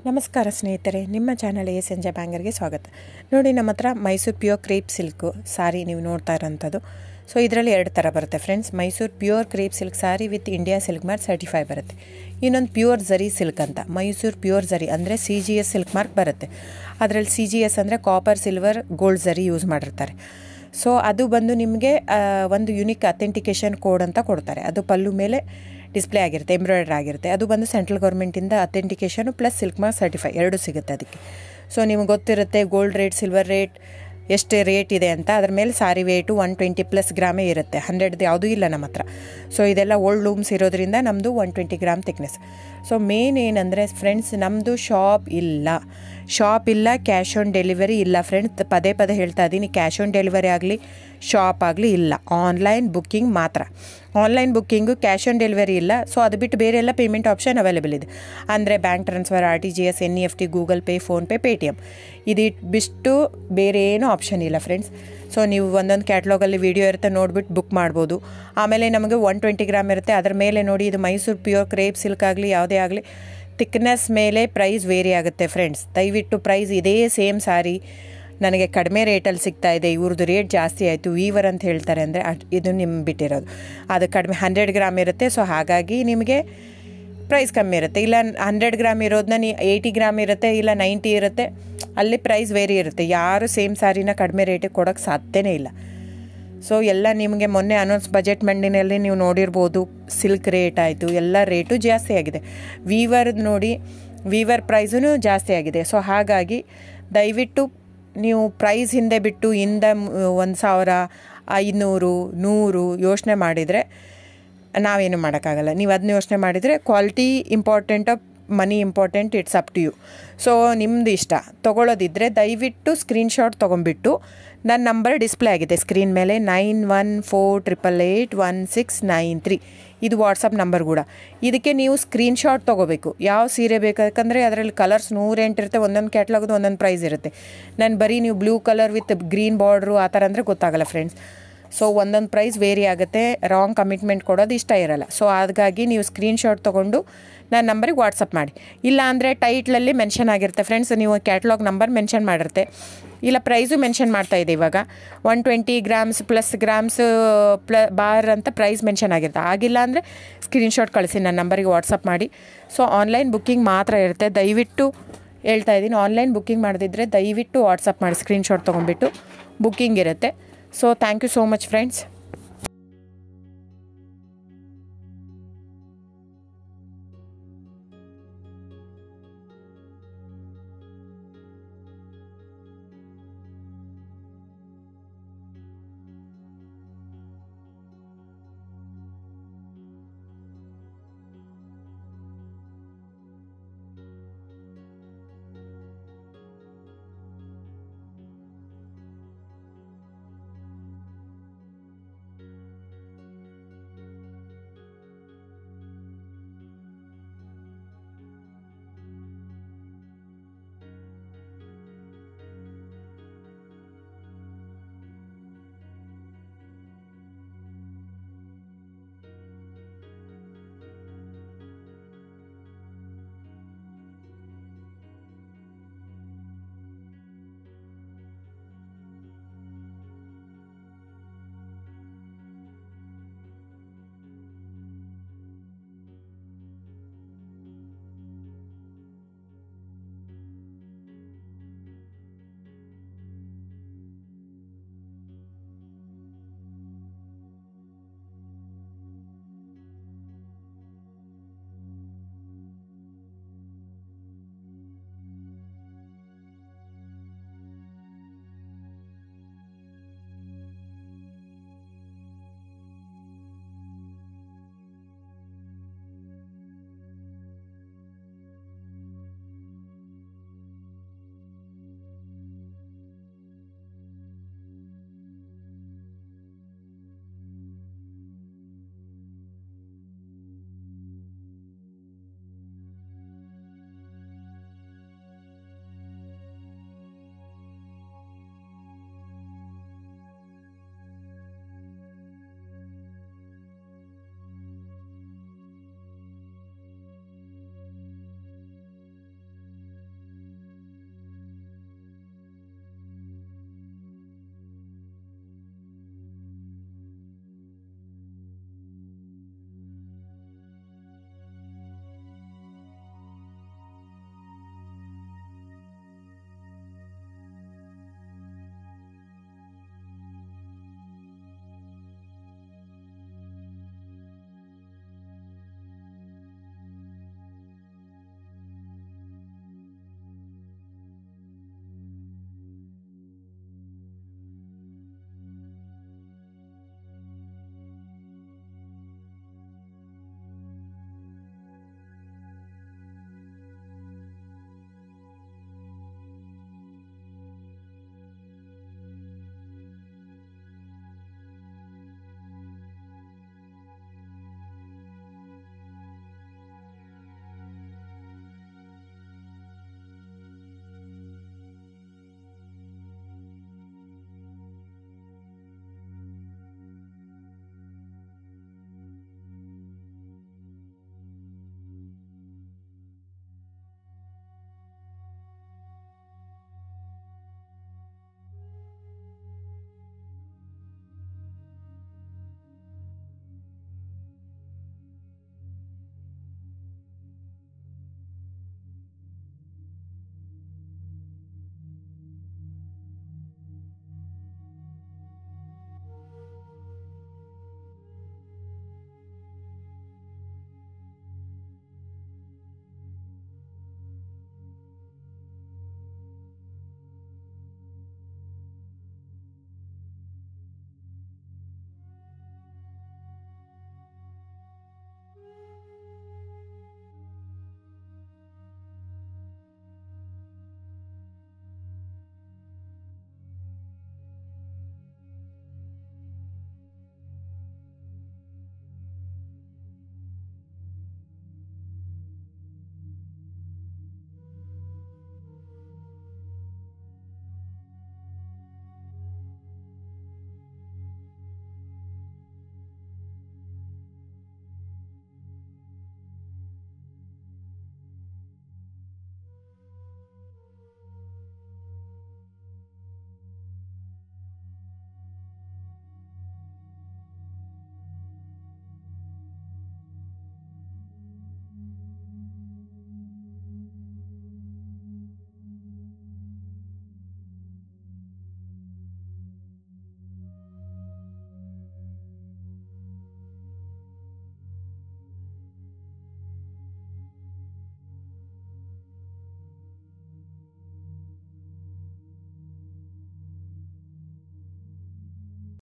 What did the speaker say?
ನಮಸ್ಕಾರ ಸ್ನೇಹಿತರೆ, ನಿಮ್ಮ ಚಾನಲ್ ಎ ಸಂಜೆ ಬ್ಯಾಂಗರ್ಗೆ ಸ್ವಾಗತ. ನೋಡಿ, ನಮ್ಮ ಹತ್ರ ಮೈಸೂರು ಪ್ಯೂರ್ ಕ್ರೇಪ್ ಸಿಲ್ಕು ಸಾರಿ ನೀವು ನೋಡ್ತಾ ಇರೋಂಥದ್ದು. ಸೊ ಇದರಲ್ಲಿ ಎರಡು ಥರ ಬರುತ್ತೆ friends. Mysuru pure crepe silk sorry with India silk mark certify ಬರುತ್ತೆ. ಇನ್ನೊಂದು ಪ್ಯೂರ್ ಝರಿ ಸಿಲ್ಕ್ ಅಂತ, ಮೈಸೂರು ಪ್ಯೂರ್ ಝರಿ ಅಂದರೆ CGS ಸಿಲ್ಕ್ ಮಾರ್ಕ್ ಬರುತ್ತೆ. ಅದರಲ್ಲಿ CGS ಅಂದರೆ ಕಾಪರ್, ಸಿಲ್ವರ್, ಗೋಲ್ಡ್ ಝರಿ ಯೂಸ್ ಮಾಡಿರ್ತಾರೆ. ಸೊ ಅದು ಬಂದು ನಿಮಗೆ ಒಂದು ಯುನಿಕ್ ಅಥೆಂಟಿಕೇಷನ್ ಕೋಡ್ ಅಂತ ಕೊಡ್ತಾರೆ. ಅದು ಪಲ್ಲು ಮೇಲೆ ಡಿಸ್ಪ್ಲೇ ಆಗಿರುತ್ತೆ, ಎಂಬ್ರಾಯ್ಡ್ರಿ ಆಗಿರುತ್ತೆ. ಅದು ಬಂದು ಸೆಂಟ್ರಲ್ ಗೌರ್ಮೆಂಟಿಂದ ಅಥೆಂಟಿಕೇಷನು ಪ್ಲಸ್ ಸಿಲ್ಕ್ ಮಾರ್ಕ್ ಸರ್ಟಿಫೈ ಎರಡೂ ಸಿಗುತ್ತೆ ಅದಕ್ಕೆ. ಸೊ ನಿಮ್ಗೆ ಗೊತ್ತಿರುತ್ತೆ ಗೋಲ್ಡ್ ರೇಟ್, ಸಿಲ್ವರ್ ರೇಟ್ ಎಷ್ಟು ರೇಟ್ ಇದೆ ಅಂತ. ಅದ್ರ ಮೇಲೆ ಸಾರಿ ವೇಟು 120+ ಗ್ರಾಮೇ ಇರುತ್ತೆ, 100 ಯಾವುದೂ ಇಲ್ಲ ನಮ್ಮ ಹತ್ರ. ಸೊ ಇದೆಲ್ಲ ಓಲ್ಡ್ ಲೂಮ್ಸ್ ಇರೋದ್ರಿಂದ ನಮ್ಮದು 120 ಗ್ರಾಮ್ ಥಿಕ್ನೆಸ್. ಸೊ ಮೇನ್ ಏನಂದರೆ ಫ್ರೆಂಡ್ಸ್, ನಮ್ಮದು ಶಾಪ್ ಇಲ್ಲ, ಕ್ಯಾಶ್ ಆನ್ ಡೆಲಿವರಿ ಇಲ್ಲ ಫ್ರೆಂಡ್ಸ್. ಪದೇ ಹೇಳ್ತಾ ಇದ್ದೀನಿ, ಕ್ಯಾಶ್ ಆನ್ ಡೆಲಿವರಿ ಆಗಲಿ ಶಾಪ್ ಆಗಲಿ ಇಲ್ಲ, ಆನ್ಲೈನ್ ಬುಕ್ಕಿಂಗ್ ಮಾತ್ರ. Online booking, cash on delivery ಇಲ್ಲ. ಸೊ ಅದು ಬಿಟ್ಟು ಬೇರೆ ಎಲ್ಲ ಪೇಮೆಂಟ್ ಆಪ್ಷನ್ ಅವೈಲೇಬಲ್ ಇದೆ. ಅಂದರೆ bank transfer, RTGS, NEFT, Google pay, PhonePe, Paytm. ಇದು ಬಿಟ್ಟು ಬೇರೆ ಏನೂ ಆಪ್ಷನ್ ಇಲ್ಲ ಫ್ರೆಂಡ್ಸ್. ಸೊ ನೀವು ಒಂದೊಂದು ಕ್ಯಾಟ್ಲಾಗಲ್ಲಿ ವೀಡಿಯೋ ಇರುತ್ತೆ, ನೋಡಿಬಿಟ್ಟು ಬುಕ್ ಮಾಡ್ಬೋದು. ಆಮೇಲೆ ನಮಗೆ 120 ಗ್ರಾಮ್ ಇರುತ್ತೆ. ಅದರ ಮೇಲೆ ನೋಡಿ, ಇದು ಮೈಸೂರು ಪ್ಯೂರ್ ಕ್ರೇಪ್ ಸಿಲ್ಕ್ ಆಗಲಿ ಯಾವುದೇ ಆಗಲಿ ಥಿಕ್ನೆಸ್ ಮೇಲೆ ಪ್ರೈಸ್ ವೇರಿ ಆಗುತ್ತೆ ಫ್ರೆಂಡ್ಸ್. ದಯವಿಟ್ಟು ಪ್ರೈಸ್ ಇದೇ ಸೇಮ್ ಸಾರಿ ನನಗೆ ಕಡಿಮೆ ರೇಟಲ್ಲಿ ಸಿಗ್ತಾ ಇದೆ, ಇವ್ರದ್ದು ರೇಟ್ ಜಾಸ್ತಿ ಆಯಿತು ವೀವರ್ ಅಂತ ಹೇಳ್ತಾರೆ ಅಂದರೆ ಇದು ನಿಮ್ಗೆ ಬಿಟ್ಟಿರೋದು. ಅದು ಕಡಿಮೆ 100 ಗ್ರಾಮ್ ಇರುತ್ತೆ. ಸೊ ಹಾಗಾಗಿ ನಿಮಗೆ ಪ್ರೈಸ್ ಕಮ್ಮಿ ಇರುತ್ತೆ. ಇಲ್ಲ 100 ಗ್ರಾಮ್ ಇರೋದನ್ನ 80 ಗ್ರಾಮ್ ಇರುತ್ತೆ, ಇಲ್ಲ 90 ಇರುತ್ತೆ. ಅಲ್ಲಿ ಪ್ರೈಸ್ ವೇರಿ ಇರುತ್ತೆ. ಯಾರು ಸೇಮ್ ಸಾರಿನ ಕಡಿಮೆ ರೇಟಿಗೆ ಕೊಡೋಕ್ಕೆ ಸಾಧ್ಯನೇ ಇಲ್ಲ. ಸೊ ಎಲ್ಲ ನಿಮಗೆ ಮೊನ್ನೆ ಅನೌನ್ಸ್ ಬಜೆಟ್ ಮಂಡಿನಲ್ಲಿ ನೀವು ನೋಡಿರ್ಬೋದು, ಸಿಲ್ಕ್ ರೇಟ್ ಆಯಿತು, ಎಲ್ಲ ರೇಟು ಜಾಸ್ತಿ ಆಗಿದೆ. ವೀವರ್ದು ನೋಡಿ, ವೀವರ್ ಪ್ರೈಸೂ ಜಾಸ್ತಿ ಆಗಿದೆ. ಸೊ ಹಾಗಾಗಿ ದಯವಿಟ್ಟು ನೀವು ಪ್ರೈಸ್ ಹಿಂದೆ ಬಿಟ್ಟು 1,000, 500, 100 ಯೋಚನೆ ಮಾಡಿದರೆ ನಾವೇನು ಮಾಡೋಕ್ಕಾಗಲ್ಲ. ನೀವು ಅದನ್ನ ಯೋಚನೆ ಮಾಡಿದರೆ quality important, money important, it's up to you. So ನಿಮ್ಮದು ಇಷ್ಟ. ತೊಗೊಳ್ಳೋದಿದ್ದರೆ ದಯವಿಟ್ಟು ಸ್ಕ್ರೀನ್ಶಾಟ್ ತೊಗೊಂಬಿಟ್ಟು, ನನ್ನ ನಂಬರ್ ಡಿಸ್ಪ್ಲೇ ಆಗಿದೆ ಸ್ಕ್ರೀನ್ ಮೇಲೆ, 9148881693. ಇದು ವಾಟ್ಸಪ್ ನಂಬರ್ ಕೂಡ. ಇದಕ್ಕೆ ನೀವು ಸ್ಕ್ರೀನ್ಶಾಟ್ ತೊಗೋಬೇಕು. ಯಾವ ಸೀರೆ ಬೇಕಂದರೆ ಅದರಲ್ಲಿ ಕಲರ್ಸ್ 108 ಇರುತ್ತೆ. ಒಂದೊಂದು ಕ್ಯಾಟ್ಲಾಗದು ಒಂದೊಂದು ಪ್ರೈಸ್ ಇರುತ್ತೆ. ನಾನು ಬರೀ ನೀವು blue colour with green border ಆ ಥರ ಅಂದರೆ ಗೊತ್ತಾಗಲ್ಲ ಫ್ರೆಂಡ್ಸ್. ಸೊ ಒಂದೊಂದು ಪ್ರೈಸ್ ವೇರಿ ಆಗುತ್ತೆ. ರಾಂಗ್ ಕಮಿಟ್ಮೆಂಟ್ ಕೊಡೋದು ಇಷ್ಟ ಇರಲ್ಲ. ಸೊ ಹಾಗಾಗಿ ನೀವು ಸ್ಕ್ರೀನ್ಶಾಟ್ ತೊಗೊಂಡು ನನ್ನ ನಂಬರಿಗೆ ವಾಟ್ಸಪ್ ಮಾಡಿ. ಇಲ್ಲ ಅಂದರೆ ಟೈಟ್ಲಲ್ಲಿ ಮೆನ್ಷನ್ ಆಗಿರುತ್ತೆ ಫ್ರೆಂಡ್ಸ್, ನೀವು ಕ್ಯಾಟ್ಲಾಗ್ ನಂಬರ್ ಮೆನ್ಷನ್ ಮಾಡಿರುತ್ತೆ. ಇಲ್ಲ ಪ್ರೈಸು ಮೆನ್ಷನ್ ಮಾಡ್ತಾಯಿದೆ ಇವಾಗ, 120 ಗ್ರಾಮ್ಸ್ +ಗ್ರಾಮ್ಸ್ ಬಾರ್ ಅಂತ ಪ್ರೈಸ್ ಮೆನ್ಷನ್ ಆಗಿರುತ್ತೆ. ಆಗಿಲ್ಲ ಅಂದರೆ ಸ್ಕ್ರೀನ್ಶಾಟ್ ಕಳಿಸಿ ನನ್ನ ನಂಬರಿಗೆ ವಾಟ್ಸಪ್ ಮಾಡಿ. ಸೊ ಆನ್ಲೈನ್ ಬುಕ್ಕಿಂಗ್ ಮಾತ್ರ ಇರುತ್ತೆ. ದಯವಿಟ್ಟು ಹೇಳ್ತಾ ಇದ್ದೀನಿ, ಆನ್ಲೈನ್ ಬುಕ್ಕಿಂಗ್ ಮಾಡದಿದ್ದರೆ ದಯವಿಟ್ಟು ವಾಟ್ಸಪ್ ಮಾಡಿ, ಸ್ಕ್ರೀನ್ಶಾಟ್ ತೊಗೊಂಡ್ಬಿಟ್ಟು ಬುಕ್ಕಿಂಗ್ ಇರುತ್ತೆ. So thank you so much friends.